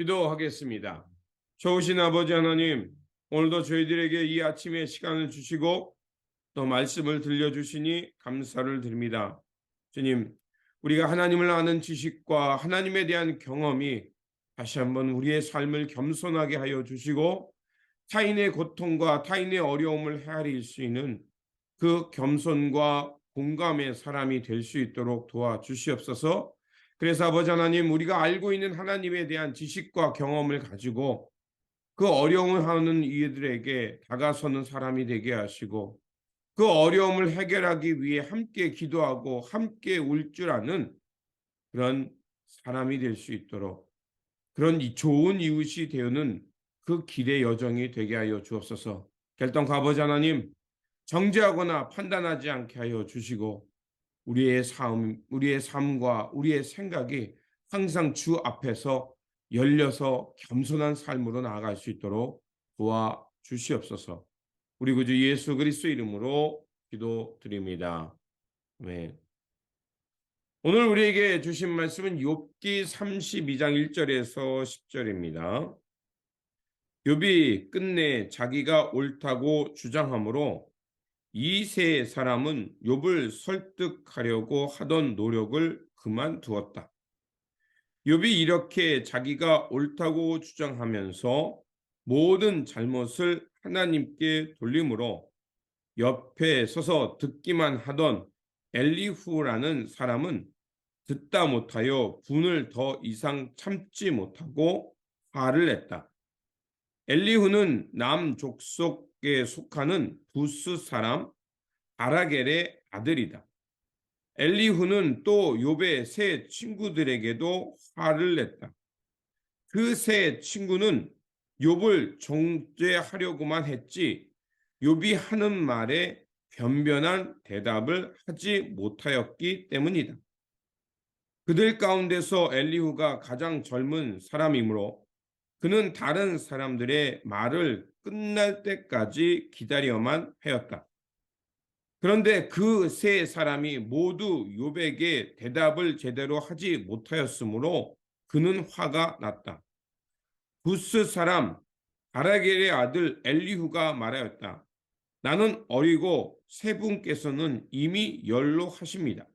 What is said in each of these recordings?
기도하겠습니다. 좋으신 아버지 하나님, 오늘도 저희들에게 이 아침에 시간을 주시고 또 말씀을 들려주시니 감사를 드립니다. 주님, 우리가 하나님을 아는 지식과 하나님에 대한 경험이 다시 한번 우리의 삶을 겸손하게 하여 주시고 타인의 고통과 타인의 어려움을 헤아릴 수 있는 그 겸손과 공감의 사람이 될 수 있도록 도와주시옵소서. 그래서 아버지 하나님, 우리가 알고 있는 하나님에 대한 지식과 경험을 가지고 그 어려움을 하는 이들에게 다가서는 사람이 되게 하시고 그 어려움을 해결하기 위해 함께 기도하고 함께 울 줄 아는 그런 사람이 될 수 있도록, 그런 좋은 이웃이 되는 그 길의 여정이 되게 하여 주옵소서. 결단과 아버지 하나님, 정죄하거나 판단하지 않게 하여 주시고 우리의 삶과 우리의 생각이 항상 주 앞에서 열려서 겸손한 삶으로 나아갈 수 있도록 도와주시옵소서. 우리 구주 예수 그리스도 이름으로 기도드립니다. 아멘. 오늘 우리에게 주신 말씀은 욥기 32장 1절에서 10절입니다. 욥이 끝내 자기가 옳다고 주장하므로 이 세 사람은 욥을 설득하려고 하던 노력을 그만두었다. 욥이 이렇게 자기가 옳다고 주장하면서 모든 잘못을 하나님께 돌림으로 옆에 서서 듣기만 하던 엘리후라는 사람은 듣다 못하여 분을 더 이상 참지 못하고 화를 냈다. 엘리후는 남 족속에 속하는 부스 사람 아라겔의 아들이다. 엘리후는 또 욥의 세 친구들에게도 화를 냈다. 그 세 친구는 욥을 정죄하려고만 했지 욥이 하는 말에 변변한 대답을 하지 못하였기 때문이다. 그들 가운데서 엘리후가 가장 젊은 사람이므로 그는 다른 사람들의 말을 끝날 때까지 기다려만 하였다. 그런데 그 세 사람이 모두 욥에게 대답을 제대로 하지 못하였으므로 그는 화가 났다. 부스 사람 아라겔의 아들 엘리후가 말하였다. 나는 어리고 세 분께서는 이미 연로하십니다.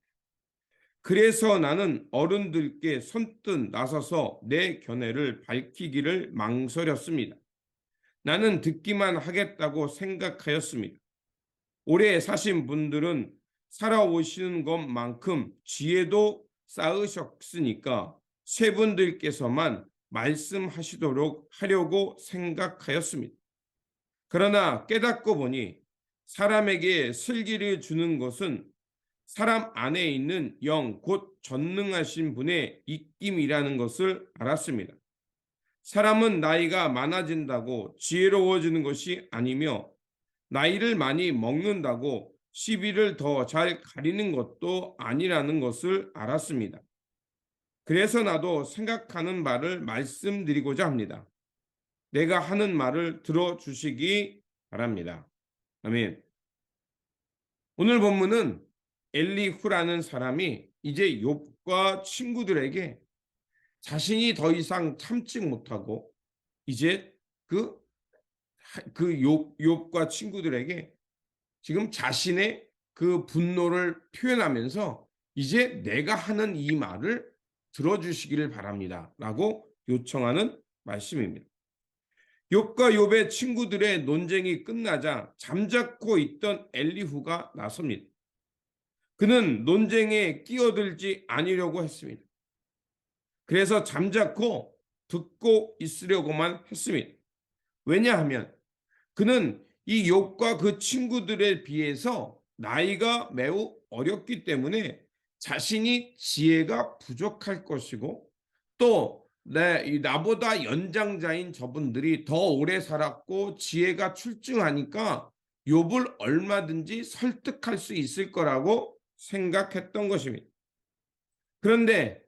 그래서 나는 어른들께 선뜻 나서서 내 견해를 밝히기를 망설였습니다. 나는 듣기만 하겠다고 생각하였습니다. 오래 사신 분들은 살아오시는 것만큼 지혜도 쌓으셨으니까 세 분들께서만 말씀하시도록 하려고 생각하였습니다. 그러나 깨닫고 보니 사람에게 슬기를 주는 것은 사람 안에 있는 영, 곧 전능하신 분의 입김이라는 것을 알았습니다. 사람은 나이가 많아진다고 지혜로워지는 것이 아니며 나이를 많이 먹는다고 시비를 더 잘 가리는 것도 아니라는 것을 알았습니다. 그래서 나도 생각하는 말을 말씀드리고자 합니다. 내가 하는 말을 들어주시기 바랍니다. 아멘. 오늘 본문은 엘리후라는 사람이 이제 욥과 친구들에게 자신이 더 이상 참지 못하고 이제 욥과 친구들에게 지금 자신의 그 분노를 표현하면서 이제 내가 하는 이 말을 들어주시기를 바랍니다. 라고 요청하는 말씀입니다. 욥과 욥의 친구들의 논쟁이 끝나자 잠자코 있던 엘리후가 나섭니다. 그는 논쟁에 끼어들지 않으려고 했습니다. 그래서 잠자코 듣고 있으려고만 했습니다. 왜냐하면 그는 이 욥과 그 친구들에 비해서 나이가 매우 어렸기 때문에 자신이 지혜가 부족할 것이고 또 나보다 연장자인 저분들이 더 오래 살았고 지혜가 출중하니까 욥을 얼마든지 설득할 수 있을 거라고 생각했던 것입니다. 그런데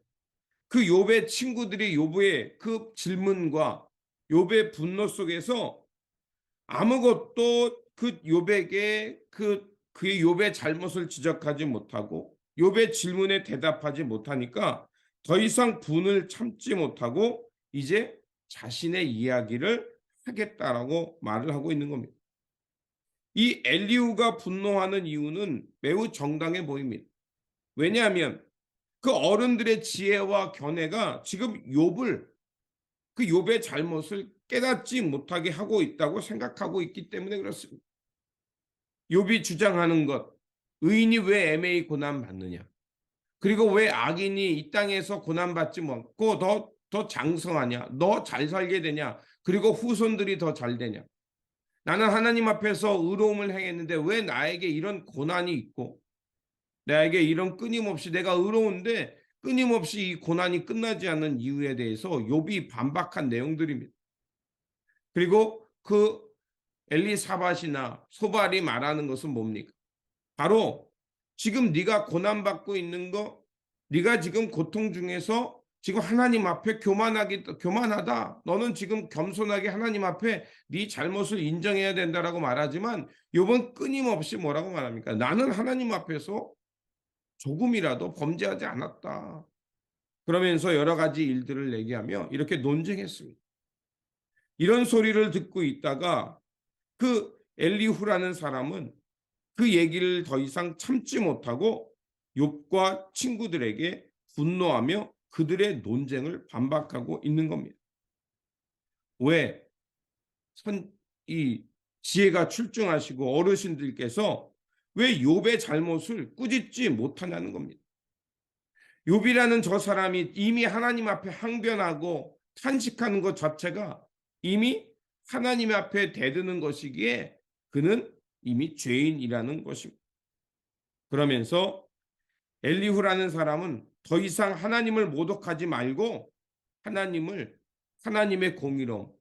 그 욥의 친구들이 욥의 그 질문과 욥의 분노 속에서 아무것도 그 욥에게 그의 욥의 잘못을 지적하지 못하고 욥의 질문에 대답하지 못하니까 더 이상 분을 참지 못하고 이제 자신의 이야기를 하겠다라고 말을 하고 있는 겁니다. 이 엘리후가 분노하는 이유는 매우 정당해 보입니다. 왜냐하면 그 어른들의 지혜와 견해가 지금 욥을, 그 욥의 잘못을 깨닫지 못하게 하고 있다고 생각하고 있기 때문에 그렇습니다. 욥이 주장하는 것, 의인이 왜 애매히 고난받느냐, 그리고 왜 악인이 이 땅에서 고난받지 않고 더 장성하냐, 너 잘 살게 되냐, 그리고 후손들이 더 잘 되냐, 나는 하나님 앞에서 의로움을 행했는데 왜 나에게 이런 고난이 있고 나에게 이런 끊임없이, 내가 의로운데 끊임없이 이 고난이 끝나지 않는 이유에 대해서 욥이 반박한 내용들입니다. 그리고 그 엘리사밧이나 소발이 말하는 것은 뭡니까? 바로 지금 네가 고난받고 있는 거, 네가 지금 고통 중에서 지금 하나님 앞에 교만하다. 너는 지금 겸손하게 하나님 앞에 네 잘못을 인정해야 된다라고 말하지만 욥은 끊임없이 뭐라고 말합니까? 나는 하나님 앞에서 조금이라도 범죄하지 않았다. 그러면서 여러 가지 일들을 얘기하며 이렇게 논쟁했습니다. 이런 소리를 듣고 있다가 그 엘리후라는 사람은 그 얘기를 더 이상 참지 못하고 욥과 친구들에게 분노하며 그들의 논쟁을 반박하고 있는 겁니다. 왜? 이 지혜가 출중하시고 어르신들께서 왜 욥의 잘못을 꾸짖지 못하냐는 겁니다. 욥이라는 저 사람이 이미 하나님 앞에 항변하고 탄식하는 것 자체가 이미 하나님 앞에 대드는 것이기에 그는 이미 죄인이라는 것입니다. 그러면서 엘리후라는 사람은 더 이상 하나님을 모독하지 말고 하나님의 공의로움,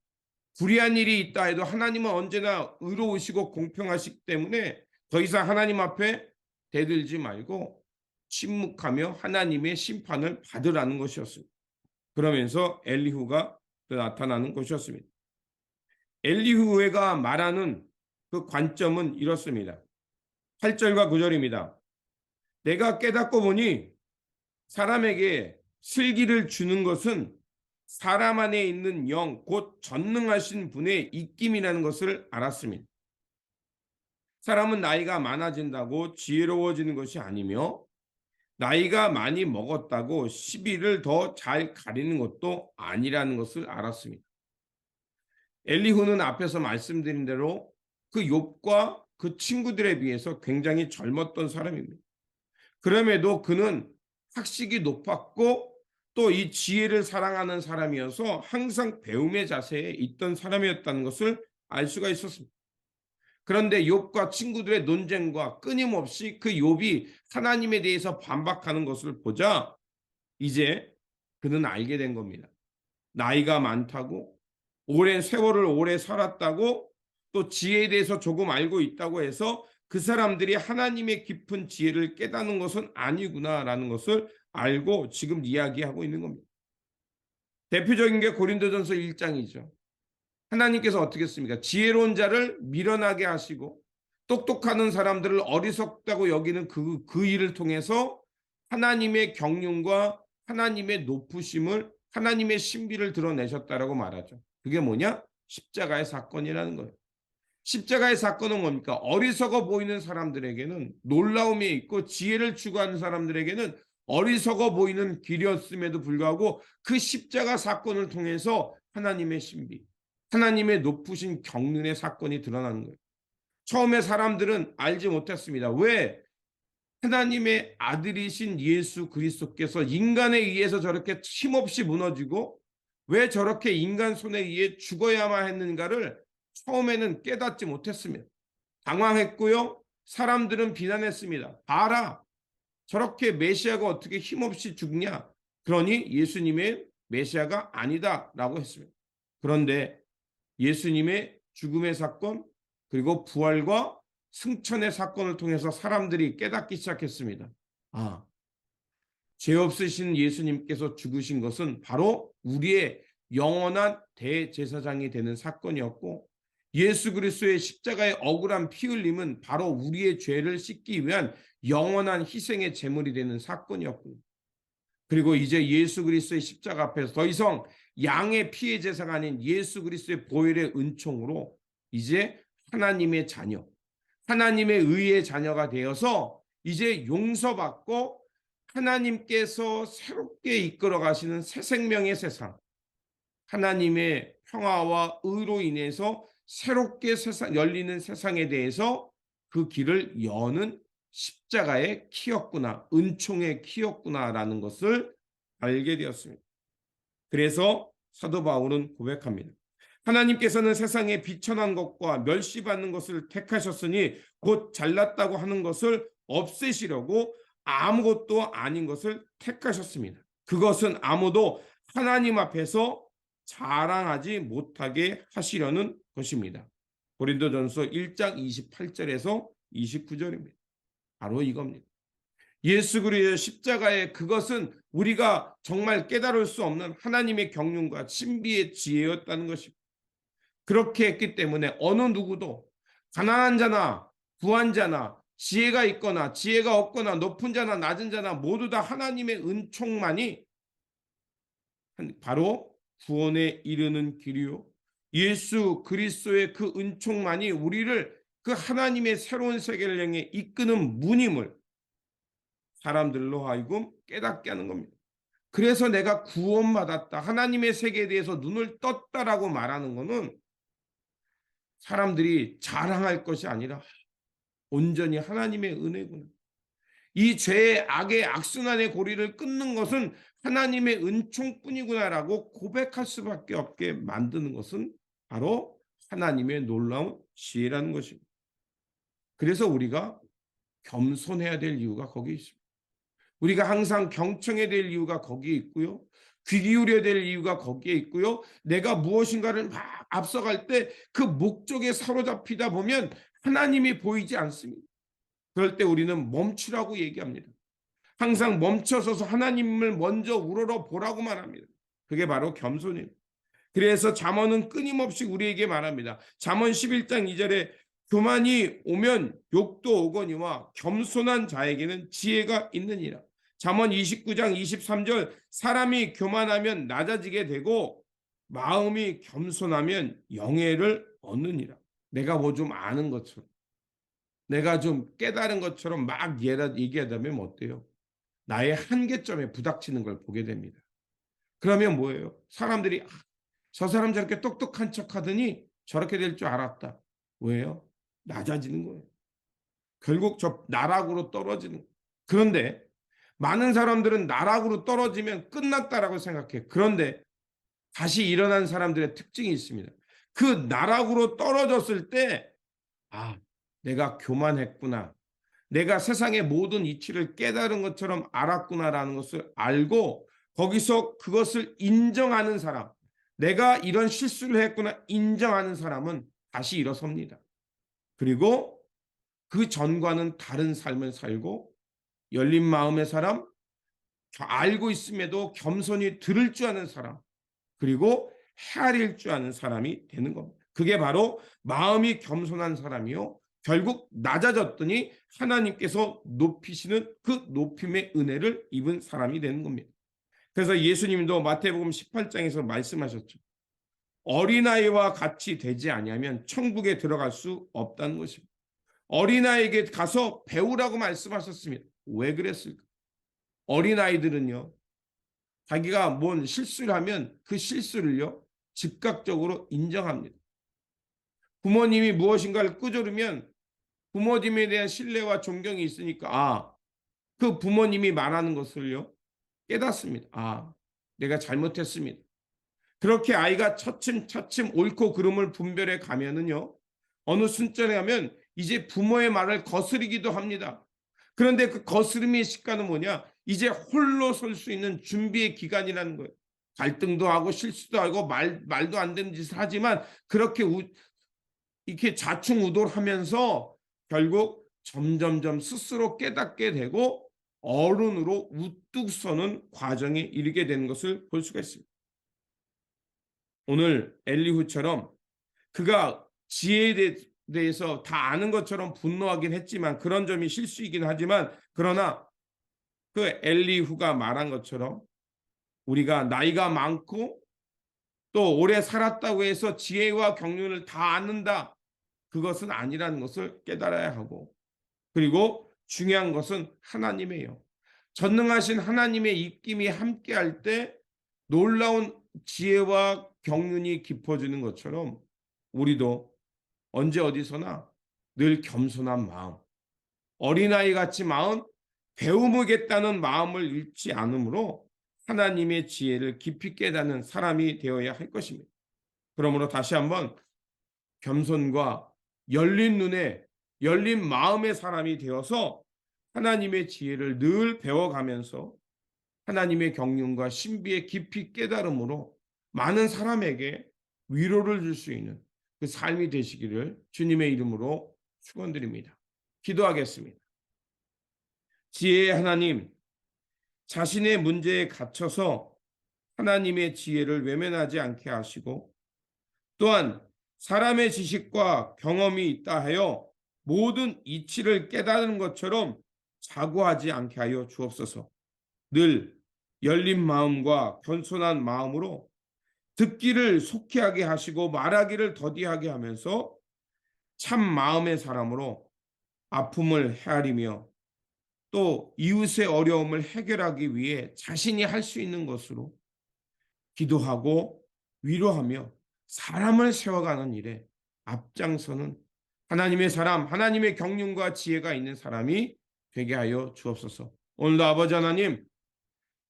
불의한 일이 있다 해도 하나님은 언제나 의로우시고 공평하시기 때문에 더 이상 하나님 앞에 대들지 말고 침묵하며 하나님의 심판을 받으라는 것이었습니다. 그러면서 엘리후가 나타나는 것이었습니다. 엘리후가 말하는 그 관점은 이렇습니다. 8절과 9절입니다. 내가 깨닫고 보니 사람에게 슬기를 주는 것은 사람 안에 있는 영, 곧 전능하신 분의 입김이라는 것을 알았습니다. 사람은 나이가 많아진다고 지혜로워지는 것이 아니며 나이가 많이 먹었다고 시비를 더 잘 가리는 것도 아니라는 것을 알았습니다. 엘리후는 앞에서 말씀드린 대로 그 욥과 그 친구들에 비해서 굉장히 젊었던 사람입니다. 그럼에도 그는 학식이 높았고 또 이 지혜를 사랑하는 사람이어서 항상 배움의 자세에 있던 사람이었다는 것을 알 수가 있었습니다. 그런데 욥과 친구들의 논쟁과 끊임없이 그 욥이 하나님에 대해서 반박하는 것을 보자 이제 그는 알게 된 겁니다. 나이가 많다고, 오랜 세월을 오래 살았다고, 또 지혜에 대해서 조금 알고 있다고 해서 그 사람들이 하나님의 깊은 지혜를 깨닫는 것은 아니구나라는 것을 알고 지금 이야기하고 있는 겁니다. 대표적인 게 고린도전서 1장이죠. 하나님께서 어떻게 했습니까? 지혜로운 자를 미련하게 하시고 똑똑하는 사람들을 어리석다고 여기는 그 일을 통해서 하나님의 경륜과 하나님의 높으심을, 하나님의 신비를 드러내셨다라고 말하죠. 그게 뭐냐? 십자가의 사건이라는 거예요. 십자가의 사건은 뭡니까? 어리석어 보이는 사람들에게는 놀라움이 있고 지혜를 추구하는 사람들에게는 어리석어 보이는 길이었음에도 불구하고 그 십자가 사건을 통해서 하나님의 신비, 하나님의 높으신 경륜의 사건이 드러나는 거예요. 처음에 사람들은 알지 못했습니다. 왜? 하나님의 아들이신 예수 그리스도께서 인간에 의해서 저렇게 힘없이 무너지고 왜 저렇게 인간 손에 의해 죽어야만 했는가를 처음에는 깨닫지 못했습니다. 당황했고요. 사람들은 비난했습니다. 봐라, 저렇게 메시아가 어떻게 힘없이 죽냐? 그러니 예수님의 메시아가 아니다라고 했습니다. 그런데 예수님의 죽음의 사건 그리고 부활과 승천의 사건을 통해서 사람들이 깨닫기 시작했습니다. 아, 죄 없으신 예수님께서 죽으신 것은 바로 우리의 영원한 대제사장이 되는 사건이었고 예수 그리스도의 십자가의 억울한 피 흘림은 바로 우리의 죄를 씻기 위한 영원한 희생의 제물이 되는 사건이었고 그리고 이제 예수 그리스도의 십자가 앞에서 더 이상 양의 피의 제사가 아닌 예수 그리스도의 보혈의 은총으로 이제 하나님의 자녀, 하나님의 의의 자녀가 되어서 이제 용서받고 하나님께서 새롭게 이끌어 가시는 새 생명의 세상, 하나님의 평화와 의로 인해서 새롭게 열리는 세상에 대해서 그 길을 여는 십자가의 키였구나, 은총의 키였구나라는 것을 알게 되었습니다. 그래서 사도 바울은 고백합니다. 하나님께서는 세상에 비천한 것과 멸시받는 것을 택하셨으니 곧 잘났다고 하는 것을 없애시려고 아무것도 아닌 것을 택하셨습니다. 그것은 아무도 하나님 앞에서 자랑하지 못하게 하시려는 것입니다. 고린도전서 1장 28절에서 29절입니다. 바로 이겁니다. 예수 그리스도의 십자가의 그것은 우리가 정말 깨달을 수 없는 하나님의 경륜과 신비의 지혜였다는 것입니다. 그렇게 했기 때문에 어느 누구도 가난한 자나 부한 자나 지혜가 있거나 지혜가 없거나 높은 자나 낮은 자나 모두 다 하나님의 은총만이 바로 구원에 이르는 길이요, 예수 그리스도의 그 은총만이 우리를 그 하나님의 새로운 세계를 향해 이끄는 문임을 사람들로 하여금 깨닫게 하는 겁니다. 그래서 내가 구원받았다, 하나님의 세계에 대해서 눈을 떴다라고 말하는 것은 사람들이 자랑할 것이 아니라 온전히 하나님의 은혜구나, 이 죄의 악의 악순환의 고리를 끊는 것은 하나님의 은총뿐이구나라고 고백할 수밖에 없게 만드는 것은 바로 하나님의 놀라운 지혜라는 것입니다. 그래서 우리가 겸손해야 될 이유가 거기에 있습니다. 우리가 항상 경청해야 될 이유가 거기에 있고요, 귀 기울여야 될 이유가 거기에 있고요, 내가 무엇인가를 막 앞서갈 때 그 목적에 사로잡히다 보면 하나님이 보이지 않습니다. 그럴 때 우리는 멈추라고 얘기합니다. 항상 멈춰서서 하나님을 먼저 우러러 보라고 말합니다. 그게 바로 겸손이에요. 그래서 잠언은 끊임없이 우리에게 말합니다. 잠언 11장 2절에 교만이 오면 욕도 오거니와 겸손한 자에게는 지혜가 있느니라. 잠언 29장 23절 사람이 교만하면 낮아지게 되고 마음이 겸손하면 영예를 얻느니라. 내가 뭐 좀 아는 것처럼, 내가 좀 깨달은 것처럼 막 얘기하다 보면 어때요? 나의 한계점에 부닥치는 걸 보게 됩니다. 그러면 뭐예요? 사람들이 저 사람 저렇게 똑똑한 척 하더니 저렇게 될 줄 알았다. 왜요? 낮아지는 거예요. 결국 저 나락으로 떨어지는 거예요. 그런데 많은 사람들은 나락으로 떨어지면 끝났다라고 생각해. 그런데 다시 일어난 사람들의 특징이 있습니다. 그 나락으로 떨어졌을 때, 아, 내가 교만했구나, 내가 세상의 모든 이치를 깨달은 것처럼 알았구나라는 것을 알고 거기서 그것을 인정하는 사람, 내가 이런 실수를 했구나 인정하는 사람은 다시 일어섭니다. 그리고 그 전과는 다른 삶을 살고 열린 마음의 사람, 알고 있음에도 겸손히 들을 줄 아는 사람, 그리고 헤아릴 줄 아는 사람이 되는 겁니다. 그게 바로 마음이 겸손한 사람이요, 결국 낮아졌더니 하나님께서 높이시는 그 높임의 은혜를 입은 사람이 되는 겁니다. 그래서 예수님도 마태복음 18장에서 말씀하셨죠. 어린아이와 같이 되지 아니하면 천국에 들어갈 수 없다는 것입니다. 어린아이에게 가서 배우라고 말씀하셨습니다. 왜 그랬을까? 어린아이들은요, 자기가 뭔 실수를 하면 그 실수를요 즉각적으로 인정합니다. 부모님이 무엇인가를 끄조르면 부모님에 대한 신뢰와 존경이 있으니까 그 부모님이 말하는 것을요 깨닫습니다. 내가 잘못했습니다. 그렇게 아이가 차츰차츰 옳고 그름을 분별해 가면은요, 어느 순간에 가면 이제 부모의 말을 거스르기도 합니다. 그런데 그 거스름의 시간은 뭐냐? 이제 홀로 설 수 있는 준비의 기간이라는 거예요. 갈등도 하고 실수도 하고 말도 안 되는 짓을 하지만 그렇게 이렇게 좌충우돌하면서 결국 점점점 스스로 깨닫게 되고 어른으로 우뚝 서는 과정에 이르게 되는 것을 볼 수가 있습니다. 오늘 엘리후처럼 그가 지혜에 대해서 다 아는 것처럼 분노하긴 했지만, 그런 점이 실수이긴 하지만, 그러나 그 엘리후가 말한 것처럼 우리가 나이가 많고 또 오래 살았다고 해서 지혜와 경륜을 다 얻는다. 그것은 아니라는 것을 깨달아야 하고, 그리고 중요한 것은 하나님이에요. 전능하신 하나님의 입김이 함께할 때 놀라운 지혜와 경륜이 깊어지는 것처럼 우리도 언제 어디서나 늘 겸손한 마음, 어린아이 같이 배우겠다는 마음을 잃지 않으므로 하나님의 지혜를 깊이 깨닫는 사람이 되어야 할 것입니다. 그러므로 다시 한번 겸손과 열린 눈에 열린 마음의 사람이 되어서 하나님의 지혜를 늘 배워가면서 하나님의 경륜과 신비의 깊이 깨달음으로 많은 사람에게 위로를 줄 수 있는 그 삶이 되시기를 주님의 이름으로 축원드립니다. 기도하겠습니다. 지혜의 하나님, 자신의 문제에 갇혀서 하나님의 지혜를 외면하지 않게 하시고, 또한 사람의 지식과 경험이 있다 하여 모든 이치를 깨달은 것처럼 자고하지 않게 하여 주옵소서. 늘 열린 마음과 겸손한 마음으로 듣기를 속히하게 하시고 말하기를 더디하게 하면서 참 마음의 사람으로 아픔을 헤아리며 또 이웃의 어려움을 해결하기 위해 자신이 할 수 있는 것으로 기도하고 위로하며 사람을 세워가는 일에 앞장서는 하나님의 사람, 하나님의 경륜과 지혜가 있는 사람이 되게 하여 주옵소서. 오늘도 아버지 하나님,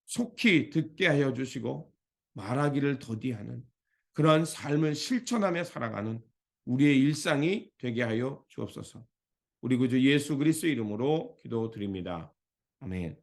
속히 듣게 하여 주시고 말하기를 더디하는 그러한 삶을 실천하며 살아가는 우리의 일상이 되게 하여 주옵소서. 우리 구주 예수 그리스도 이름으로 기도드립니다. 아멘.